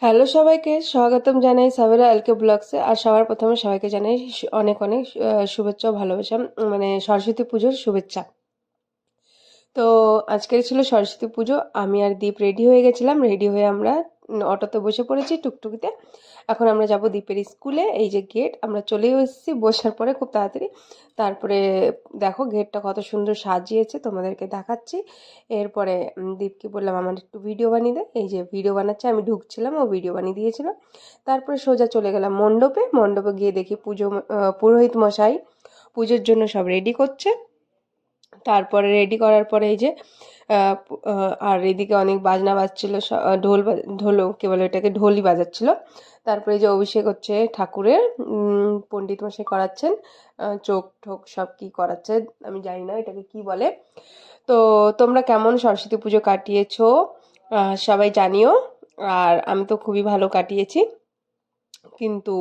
Hello সবাইকে স্বাগতম জানাই সাবেরা এলকে ব্লগসে। আর সবার প্রথমে সবাইকে জানাই অনেক অনেক শুভেচ্ছা ও ভালোবাসা, মানে সরস্বতী পুজোর শুভেচ্ছা। তো আজকের ছিল সরস্বতী পুজো। আমি আর দীপ রেডি হয়ে গেছিলাম। রেডি হয়ে আমরা অটোতে বসে পড়েছি, টুকটুকিতে। এখন আমরা যাব দীপের স্কুলে। এই যে গেট, আমরা চলেও এসেছি বসার পরে খুব তাড়াতাড়ি। তারপরে দেখো গেটটা কত সুন্দর সাজিয়েছে, তোমাদেরকে দেখাচ্ছি। এরপরে দীপকে বললাম আমার একটু ভিডিও বানিয়ে দে। এই যে ভিডিও বানাচ্ছে, আমি ঢুকছিলাম, ও ভিডিও বানিয়ে দিয়েছিল। তারপরে সোজা চলে গেলাম মণ্ডপে। মণ্ডপে গিয়ে দেখি পুরোহিত মশাই পুজোর জন্য সব রেডি করছে। তারপরে রেডি করার পরে এই যে আর এদিকে অনেক বাজনা বাজছিল, ঢোল কি বলে এটাকে, ঢোলই বাজাচ্ছিল। তারপরে এই যে অভিষেক হচ্ছে ঠাকুরের, পণ্ডিত মশাই করাচ্ছেন। চোখ ঠোক সব কি করাচ্ছে আমি জানি না এটাকে কি বলে। তো তোমরা কেমন সরস্বতী পুজো কাটিয়েছো সবাই জানিও। আর আমি তো খুবই ভালো কাটিয়েছি, কিন্তু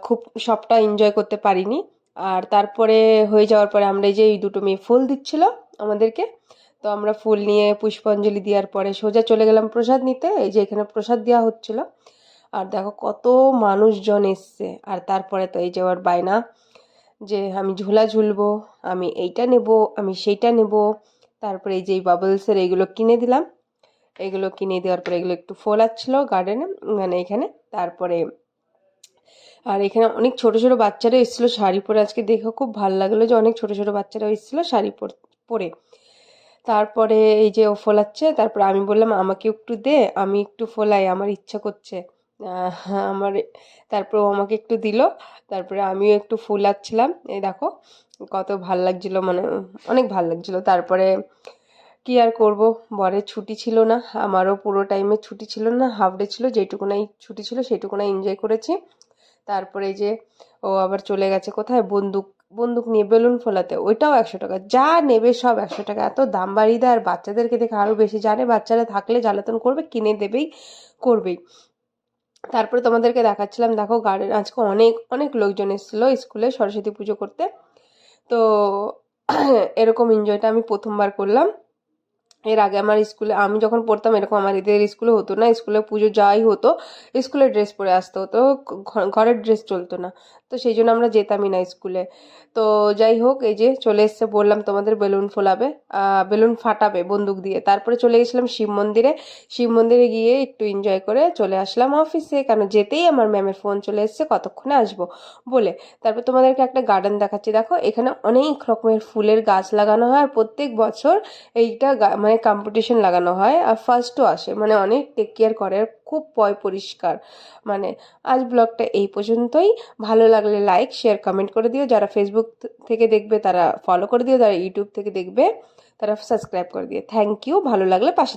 খুব সবটা এনজয় করতে পারিনি। আর তারপরে হয়ে যাওয়ার পরে আমরা এই যে এই দুটো মেয়ে ফুল দিচ্ছিল আমাদেরকে, তো আমরা ফুল নিয়ে পুষ্পাঞ্জলি দেওয়ার পরে সোজা চলে গেলাম প্রসাদ নিতে। এই যে এখানে প্রসাদ দেওয়া হচ্ছিল। আর দেখো কত মানুষজন এসছে। আর তারপরে তো এই যে ওর বায়না যে আমি ঝোলা ঝুলবো, আমি এইটা নেব, আমি সেইটা নেব। তারপরে এই যে এই বাবলসের এইগুলো কিনে দিলাম। এগুলো কিনে দেওয়ার পরে এগুলো একটু ফোলাচ্ছিল গার্ডেনে, মানে এখানে। তারপরে আর এখানে অনেক ছোট ছোট বাচ্চারা এসেছিলো শাড়ি পরে। আজকে দেখে খুব ভালো লাগলো যে অনেক ছোট ছোট বাচ্চারা এসেছিলো শাড়ি পরে। তারপরে এই যে ও ফোলাচ্ছে, তারপরে আমি বললাম আমাকে একটু দে, আমি একটু ফোলাই, আমার ইচ্ছা করছে আমার। তারপর ও আমাকে একটু দিল। তারপরে আমিও একটু ফোলাচ্ছিলাম। এই দেখো কত ভাল লাগছিল, মানে অনেক ভাল লাগছিল। তারপরে কি আর করব, বরের ছুটি ছিল না, আমারও পুরো টাইমে ছুটি ছিল না, হাফ ডে ছিল। যেটুকুনাই ছুটি ছিল সেইটুকুনাই এনজয় করেছি। তারপরে যে ও আবার চলে গেছে কোথায়, বন্দুক বন্দুক নিয়ে বেলুন ফোলাতে। ওইটাও 100 টাকা, যা নেবে সব 100 টাকা। এত দাম বাড়িয়ে দেয়। আর বাচ্চাদেরকে দেখে আরও বেশি, জানে বাচ্চারা থাকলে জ্বালাতন করবে, কিনে দেবেই, করবেই। তারপরে তোমাদেরকে দেখাচ্ছিলাম, দেখো গার্ডেন আজকে অনেক অনেক লোকজন এসেছিলো স্কুলে সরস্বতী পুজো করতে। তো এরকম এনজয়টা আমি প্রথমবার করলাম। এর আগে আমার স্কুলে, আমি যখন পড়তাম এরকম আমার এদের স্কুলে হতো না। স্কুলে পুজো যাই হতো স্কুলের ড্রেস পরে আসতে হতো, ঘরের ড্রেস চলতো না। তো সেই জন্য আমরা যেতামই না স্কুলে। তো যাই হোক, এই যে চলে এসছে, বললাম তোমাদের বেলুন ফোলাবে, বেলুন ফাটাবে বন্দুক দিয়ে। তারপরে চলে গেছিলাম শিব মন্দিরে। শিব মন্দিরে গিয়ে একটু এনজয় করে চলে আসলাম অফিসে, কেন যেতেই আমার ম্যামের ফোন চলে এসছে কতক্ষণে আসবো বলে। তারপর তোমাদেরকে একটা গার্ডেন দেখাচ্ছি। দেখো এখানে অনেক রকমের ফুলের গাছ লাগানো হয়। আর প্রত্যেক বছর এইটা মানে কম্পিটিশন লাগানো হয়, আর ফার্স্টও আসে, মানে অনেক টেক কেয়ার করে, আর খুব পরিষ্কার। মানে আজ ব্লগটা এই পর্যন্তই। ভালো লাগলে লাইক শেয়ার কমেন্ট করে দিও। যারা ফেসবুক থেকে দেখবে তারা ফলো করে দিও, যারা ইউটিউব থেকে দেখবে তারা সাবস্ক্রাইব করে দিও। Thank you. ভালো লাগলে পাশে